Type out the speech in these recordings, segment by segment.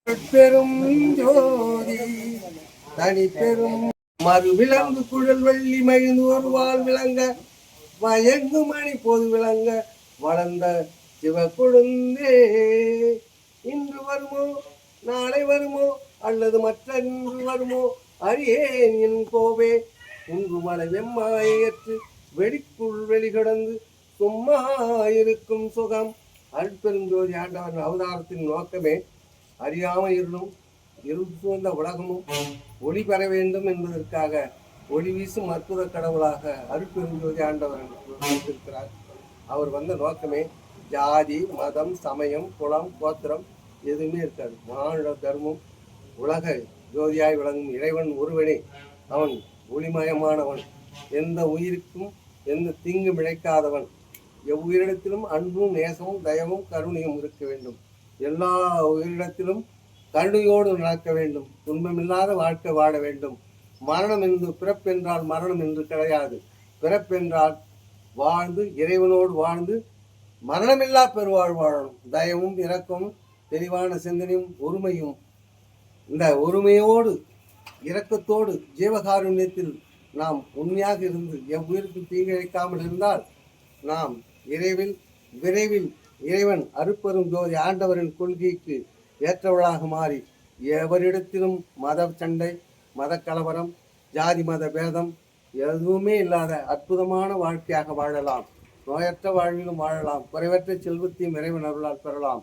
பெரும் ஜோதி தனி பெரும் மறு விலங்கு குழல் வெள்ளி மகிழ்ந்து ஒரு வாழ் விளங்க வயங்கு மணி பொது விளங்க வளர்ந்த சிவக்குழுந்தே. இன்று வருமோ நாளை வருமோ அல்லது மற்றன்று வருமோ அறியேன் என் கோவே. உங்கு மலை வெம்மாயற்று வெடிக்குள் வெளிகடந்து சும்மா இருக்கும் சுகம். அருட்பெருஞ்சோதி ஆண்டவன் அவதாரத்தின் நோக்கமே அறியாமல் இருள் சூழ்ந்த உலகமும் ஒளி பெற வேண்டும் என்பதற்காக ஒளி வீசும் அற்புத கடவுளாக அருட்பெருஞ்சோதி ஆண்டவர் இருக்கிறார். அவர் வந்த நோக்கமே ஜாதி மதம் சமயம் குலம் கோத்திரம் எதுவுமே இருக்காது. மானுட தர்மம் உலக ஜோதியாய் விளங்கும் இறைவன் ஒருவனே. அவன் ஒளிமயமானவன், எந்த உயிருக்கும் எந்த தீங்கு இழைக்காதவன். எவ்வுயிரிடத்திலும் அன்பும் நேசமும் தயவும் கருணையும் இருக்க வேண்டும். எல்லா உயிரிடத்திலும் கருணையோடு நடக்க வேண்டும். துன்பமில்லாத வாழ்க்கை வாழ வேண்டும். மரணம் என்று பிறப்பென்றால் மரணம் என்று கிடையாது. பிறப்பென்றால் வாழ்ந்து இறைவனோடு வாழ்ந்து மரணமில்லா பெருவாழ் வாழணும். தயவும் இரக்கமும் தெளிவான சிந்தனையும் ஒருமையும். இந்த ஒருமையோடு இரக்கத்தோடு ஜீவகாருண்யத்தில் நாம் உண்மையாக இருந்து எவ்வுயிருக்கும் தீங்கிழைக்காமல் இருந்தால் நாம் விரைவில் இறைவன் அருட்பெரும் ஜோதி ஆண்டவரின் கொள்கைக்கு ஏற்றவளாக மாறி எவரிடத்திலும் மத சண்டை மத கலவரம் ஜாதி மத பேதம் எதுவுமே இல்லாத அற்புதமான வாழ்க்கையாக வாழலாம். நோயற்ற வாழ்விலும் வாழலாம். குறைவற்ற செல்வத்தையும் இறைவன் அருளால் பெறலாம்.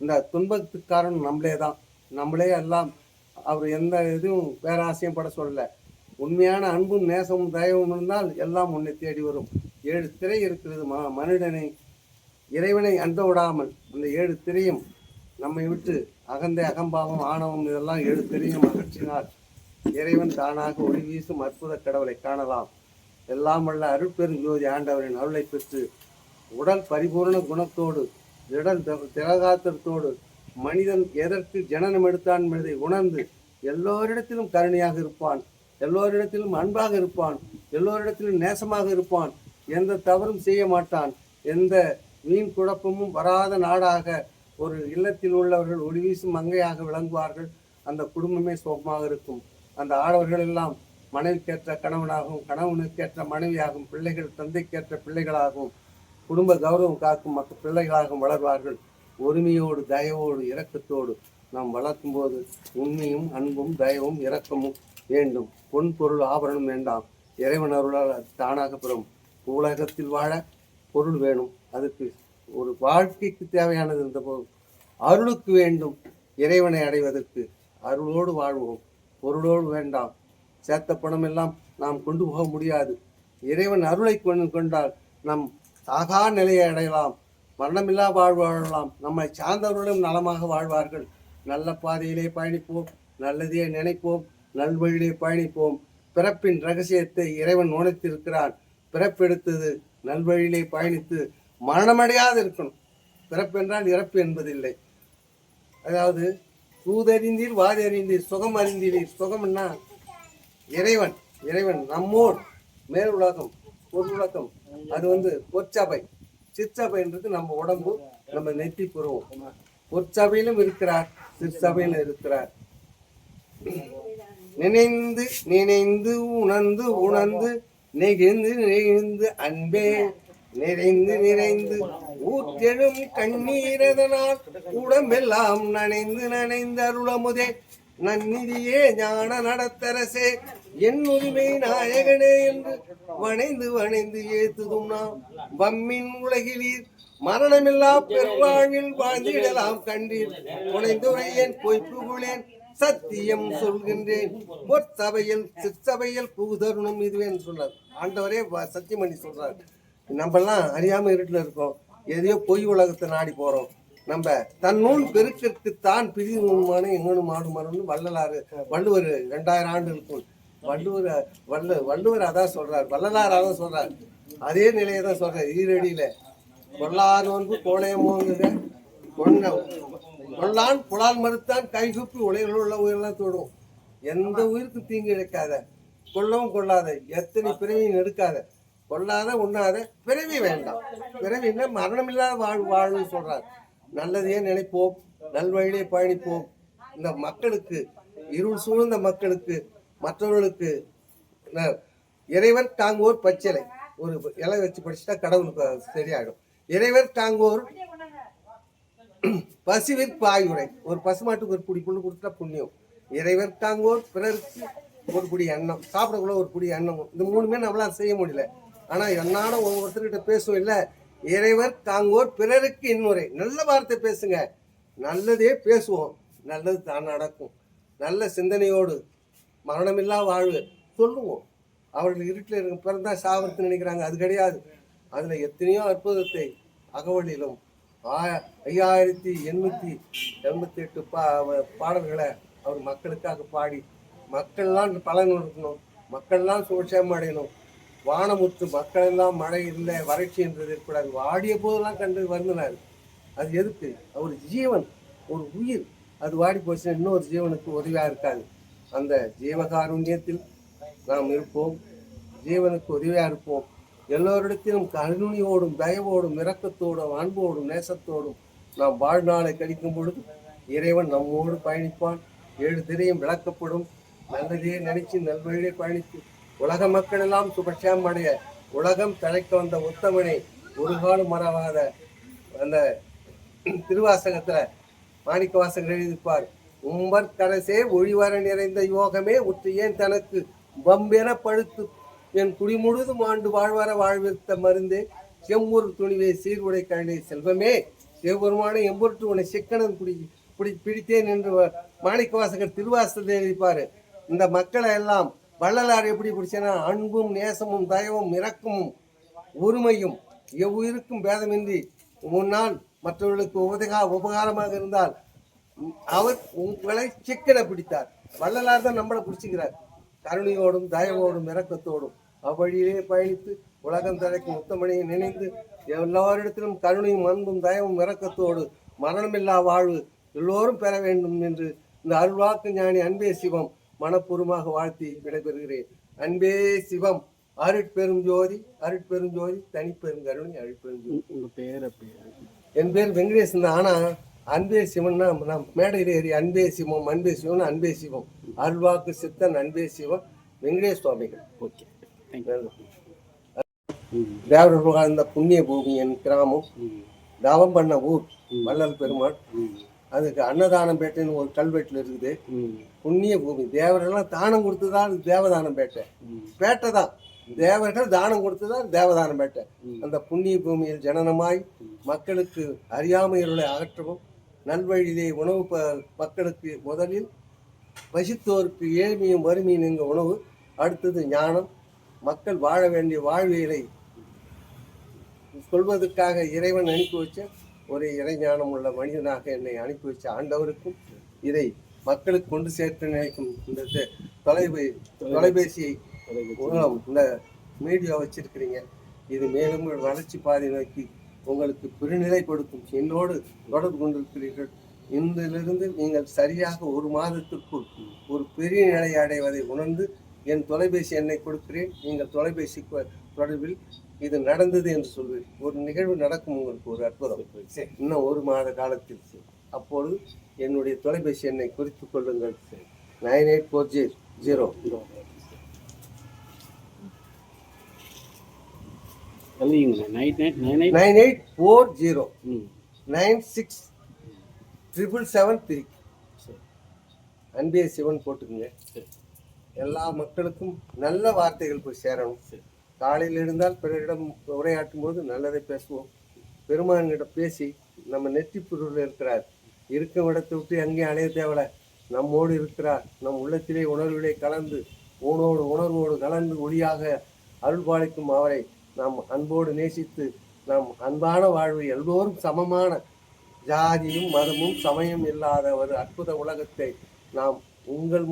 இந்த துன்பத்துக்கு காரணம் நம்மளே தான். நம்மளே எல்லாம் அவர் எந்த இதுவும் பேராசையும் பட சொல்லலை. உண்மையான அன்பும் நேசமும் தயவும் இருந்தால் எல்லாம் உன்னை தேடி வரும். 7 திரை இருக்கிறது. மனிதனை இறைவனை அண்ட விடாமல் அந்த 7 திரையும் நம்மை விட்டு அகந்தை அகம்பாவம் ஆணவம் இதெல்லாம் 7 திரையும் அகற்றினால் இறைவன் தானாக ஒளி வீசும் அற்புத கடவுளை காணலாம். எல்லாம் வல்ல அருட்பெருஞ்சோதி ஆண்டவரின் அருளை பெற்று உடல் பரிபூர்ண குணத்தோடு திடல் திலகாத்திரத்தோடு மனிதன் எதற்கு ஜனனம் எடுத்தான் என்பதை உணர்ந்து எல்லோரிடத்திலும் கருணையாக இருப்பான். எல்லோரிடத்திலும் அன்பாக இருப்பான். எல்லோரிடத்திலும் நேசமாக இருப்பான். எந்த தவறும் செய்ய மாட்டான். எந்த வீண் குழப்பமும் வராத நாடாக ஒரு இல்லத்தில் உள்ளவர்கள் ஒளி வீசும் மங்கையாக விளங்குவார்கள். அந்த குடும்பமே சுகமாக இருக்கும். அந்த ஆடவர்கள் எல்லாம் மனைவிக்கேற்ற கணவனாகவும் கணவனுக்கேற்ற மனைவியாகவும் பிள்ளைகள் தந்தைக்கேற்ற பிள்ளைகளாகவும் குடும்ப கௌரவம் காக்கும் மற்ற பிள்ளைகளாகவும் வளர்வார்கள். ஒருமையோடு தயவோடு இரக்கத்தோடு நாம் வளர்க்கும் போது உண்மையும் அன்பும் தயவும் இரக்கமும் வேண்டும். பொன் பொருள் ஆபரணம் வேண்டாம். இறைவன் அருளால் அது தானாக பெறும். உலகத்தில் வாழ பொருள் வேணும். அதுக்கு ஒரு வாழ்க்கைக்கு தேவையானது இந்த அருளுக்கு வேண்டும். இறைவனை அடைவதற்கு அருளோடு வாழ்வோம். பொருளோடு வேண்டாம். சேர்த்த பணம் எல்லாம் நாம் கொண்டு போக முடியாது. இறைவன் அருளை கொண்டால் நம் சாகா நிலையை அடையலாம். மரணமில்லா வாழலாம். நம்மை சார்ந்தவர்களும் நலமாக வாழ்வார்கள். நல்ல பாதையிலே பயணிப்போம். நல்லதையே நினைப்போம். நல்வழியிலே பயணிப்போம். பிறப்பின் ரகசியத்தை இறைவன் உணர்த்திருக்கிறான். பிறப்பெடுத்தது நல்வழியிலே பயணித்து மரணமடையாது இருக்கணும். பிறப்பென்றால் இறப்பு என்பதில்லை. அதாவது சூதறிந்தீர் வாதறிந்தீர் சுகம் அறிந்தீர். சுகம்னா இறைவன். இறைவன் நம்மோடு மேல் உலகம் பொருளுலகம் அது பொற்சபை. சிற்சபைன்றது நம்ம உடம்பு, நம்ம நெத்தி புருவம். பொற்சபையிலும் இருக்கிறார், சிற்சபையிலும் இருக்கிறார். நினைந்து நினைந்து உணர்ந்து உணர்ந்து நெகிழ்ந்து நெகிழ்ந்து அன்பே நிறைந்து நிறைந்து ஊற்றெழும் கண்ணீரதனால் உடம்பெல்லாம் நனைந்து நனைந்து அருளமுதே நன்னிதியே ஞான நடத்தரசே என் உரிமை நாயகனே என்று வணைந்து வணைந்து ஏத்துதும் நாம் வம்மின் உலகிலீர் மரணமில்லா பெருவாழ்வில் வாழ்ந்திடலாம் கண்டீர். உணைந்துரையேன் பொய்ப்புகுளேன் சத்தியம் சொல்கின்றேன். பொற்சபையில் சிற்சபையில் புகுதருணும் இதுவேன்னு சொல்றார் ஆண்டவரே. சத்தியமணி சொல்றாரு. நம்மெல்லாம் அறியாம இருட்டில் இருக்கோம். எதையோ பொய் உலகத்தை நாடி போறோம். நம்ம தன் நூல் பெருக்கிற்கு தான் பிரிவுமான எங்கனும் மாடுமாறுன்னு வள்ளுவர் 2000 ஆண்டு இருக்கும். வள்ளுவர் அதான் சொல்றார். வள்ளலார் அதான் சொல்றார். அதே நிலையை தான் சொல்றார். ஈரடியில கொள்ளார் நோன்பு கோணையமோங்குங்க கொள்ளான் புலால் மறுத்தான் கைகுப்பி உலகில் உள்ள உயிரெல்லாம் தொடும். எந்த உயிருக்கு தீங்கு இழைக்காத, கொள்ளவும் கொள்ளாத, எத்தனை பிறவியும் எடுக்காத, கொள்ளாத உண்ணாத, பிறவி வேண்டாம். பிறவின்னா மரணமில்லாத வாழ்ன்னு சொல்றார். நல்லதையே நினைப்போம். நல்வழியிலே பயணிப்போம். இந்த மக்களுக்கு, இருள் சூழ்ந்த மக்களுக்கு, மற்றவர்களுக்கு இறைவர் தாங்குவோர் பச்சிலை ஒரு இலை வச்சு படிச்சுட்டா கடவுளுக்கு சரியாயிடும். இறைவர் தாங்குவோர் பசுவிற்கு ஆயுரை, ஒரு பசுமாட்டுக்கு ஒரு புடி புல்லு கொடுத்தா புண்ணியம். இறைவர் தாங்குவோர் பிறருக்கு ஒரு புடி எண்ணம், சாப்பிடக்குள்ள ஒரு புடி எண்ணம். இந்த மூணுமே நம்மளால செய்ய முடியல. ஆனா என்னால ஒவ்வொருத்தர்கிட்ட பேசுவோம் இல்ல, இறைவர் தாங்குவோர் பிறருக்கு இன்னுரை. நல்ல வார்த்தை பேசுங்க, நல்லதே பேசுவோம், நல்லது தான் நடக்கும். நல்ல சிந்தனையோடு மரணமில்லா வாழ்வு சொல்லுவோம். அவர்கள் இருட்டில் இருக்க பிறந்தா சாவரத்து நினைக்கிறாங்க, அது கிடையாது. அதுல எத்தனையோ அற்புதத்தை அகவலிலும் 5888 பாடல்களை அவர் மக்களுக்காக பாடி மக்கள்லாம் பலன் இருக்கணும், மக்கள்லாம் சுட்சேமம் அடையணும். வானமுத்து மக்கள் எல்லாம் மழை இல்லை வறட்சி என்றது ஏற்படாது, வாடிய போதெல்லாம் கண்டு வருந்தினார். அது எதுக்கு? அவர் ஜீவன், ஒரு உயிர், அது வாடி போச்சுன்னா இன்னொரு ஜீவனுக்கு உதவியாக இருக்காது. அந்த ஜீவகாருண்யத்தில் நாம் இருப்போம், ஜீவனுக்கு உதவியாக இருப்போம். எல்லோரிடத்திலும் கருணையோடும் தயவோடும் இரக்கத்தோடும் அன்போடும் நேசத்தோடும் நாம் வாழ்நாளை கழிக்கும் பொழுது இறைவன் நம்மோடு பயணிப்பான். 7 திரையும் விளக்கப்படும். நல்லதே நினைச்சு நல்வழியே பயணித்து உலக மக்கள் எல்லாம் சுபட்சம் அடைய உலகம் தழைக்க வந்த உத்தமனை ஒரு காலம் மறவாத அந்த திருவாசகத்துல மாணிக்க வாசகர் எழுதிப்பார், உம்பர் கரசே ஒழிவர நிறைந்த யோகமே உற்று ஏன் தனக்கு வம்பென பழுத்து என் குடி முழுதும் ஆண்டு வாழ்வர வாழ்வித்த மருந்தே செம்பொரு துணிவே சீர்வுடை கழனி செல்வமே சிவபெருமான எம்பொருட்டு உன்னை சிக்கனன் பிடித்தேன் என்று மாணிக்க வாசகர் திருவாசகத்தை எழுதிப்பாரு. இந்த மக்களை எல்லாம் வள்ளலார் எப்படி பிடிச்சேன்னா, அன்பும் நேசமும் தயவும் இரக்கமும் ஒருமையும் எவ்வுயிருக்கும் பேதமின்றி முன்னால் மற்றவர்களுக்கு உபகாரமாக இருந்தால் அவர் உங்களை சிக்கனை பிடித்தார். வள்ளலார் தான் நம்மளை பிடிச்சிக்கிறார். கருணையோடும் தயவோடும் இரக்கத்தோடும் அவ்வழியிலே பயணித்து உலகம் தழைக்கும் உத்தமனையை நினைந்து எல்லாரிடத்திலும் கருணையும் அன்பும் தயவும் இரக்கத்தோடு மரணமில்லா வாழ்வு எல்லோரும் பெற வேண்டும் என்று இந்த அருள்வாக்கு ஞானி அன்பே சிவம் மனப்பூர்வமாக வாழ்த்தி விடைபெறுகிறேன். அன்பே சிவம், அருட்பெரும் ஜோதி, அருட்பெரும் ஜோதி, தனிப்பெரும் கருணை, அருட்பெரும் ஜோதி. உங்க பேர்? என் பேர் வெங்கடேசன். ஆனா அன்பே சிவன்னா நான் மேடையில் ஏறி அன்பே சிவம் அன்பே சிவம் அன்பே சிவம் அருள்வாக்கு சித்தன் அன்பே சிவம் வெங்கடேஷ் சுவாமிகள். ஓகே, தேவர்கள் வாழ்ந்த புண்ணிய பூமி என் கிராமம், தவம் பண்ண ஊர் வள்ளல் பெருமாள். அதுக்கு அன்னதானம் பேட்டைன்னு ஒரு கல்வெட்டில் இருக்குது. புண்ணிய பூமி, தேவர்கள்லாம் தானம் கொடுத்ததால் தேவதானம் பேட்டை. பேட்டை தான், தேவர்கள் தானம் கொடுத்ததால் தேவதானம் பேட்டை. அந்த புண்ணிய பூமியில் ஜனனமாய் மக்களுக்கு அறியாமைகளை அகற்றவும் நல்வழியிலே உணவு மக்களுக்கு முதலில் வசித்தோருக்கு ஏழ்மையும் வறுமையும் எங்க உணவு, அடுத்தது ஞானம். மக்கள் வாழ வேண்டிய வாழ்வியலை சொல்வதற்காக இறைவன் அனுப்பி வச்ச ஒரு இறைஞானம் உள்ள மனிதனாக என்னை அனுப்பி வச்ச ஆண்டவருக்கும் இதை மக்களுக்கு கொண்டு சேர்த்து நினைக்கும் இந்த தொலைபேசியை இந்த மீடியா வச்சிருக்கிறீங்க. இது மேலும் வளர்ச்சி பாதை நோக்கி உங்களுக்கு பெருநிலை கொடுக்கும். என்னோடு தொடர்பு கொண்டிருக்கிறீர்கள். இன்றிலிருந்து நீங்கள் சரியாக 1 மாதத்திற்குள் ஒரு பெரிய நிலையை அடைவதை உணர்ந்து என் தொலைபேசி எண்ணை கொடுக்கிறேன். நீங்கள் தொலைபேசி தொடர்பில் இது நடந்தது என்று சொல்வேன். ஒரு நிகழ்வு நடக்கும், உங்களுக்கு ஒரு அற்புதம் இன்னும் 1 மாத காலத்தில். அப்பொழுது என்னுடைய தொலைபேசி எண்ணை குறித்துக் கொள்ளுங்கள். 9840 967773. அன்பே சிவன் போட்டுக்குங்க. எல்லா மக்களுக்கும் நல்ல வார்த்தைகள் போய் சேரணும். காலையில் இருந்தால் பிறரிடம் உரையாற்றும் போது நல்லதை பேசுவோம். பெருமானிடம் பேசி நம்ம நெற்றி பொருள் இருக்கிறார், இருக்கும் இடத்தை விட்டு அங்கேயும் அலைய தேவலை, நம்மோடு இருக்கிறார். நம் உள்ளத்திலே உணர்விலே கலந்து உணர்வோடு கலந்து ஒளியாக அருள்பாலிக்கும் அவரை நாம் அன்போடு நேசித்து நாம் அன்பான வாழ்வு எல்லோரும் சமமான ஜாதியும் மதமும் சமயம் இல்லாத ஒரு அற்புத உலகத்தை நாம் உங்கள்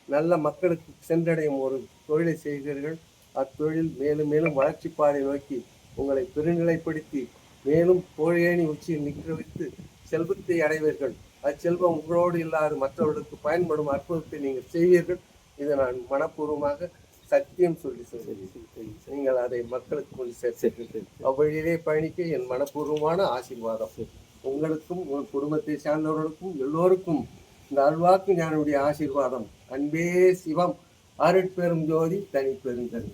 நல்ல மக்களுக்கு சென்றடையும் ஒரு தொழிலை செய்கிறீர்கள். அத்தொழில் மேலும் மேலும் வளர்ச்சி பாதை நோக்கி உங்களை பெருநிலைப்படுத்தி மேலும் கோழியேணி உச்சியில் நிற்க வைத்து செல்வத்தை அடைவீர்கள். அச்செல்வம் உங்களோடு இல்லாது மற்றவர்களுக்கு பயன்படும் அற்புதத்தை நீங்கள் செய்வீர்கள். இதை நான் மனப்பூர்வமாக சத்தியம் சொல்லி நீங்கள் அதை மக்களுக்கு கொண்டு சேர்த்து அவ்வழியிலே பயணிக்க என் மனப்பூர்வமான ஆசீர்வாதம். உங்களுக்கும் உங்கள் குடும்பத்தை சார்ந்தவர்களுக்கும் எல்லோருக்கும் இந்த அருள்வாக்கு ஞானுடைய ஆசீர்வாதம். அன்பே சிவம், அருட்பெரும் ஜோதி, தனிப்பெருங்கருணை.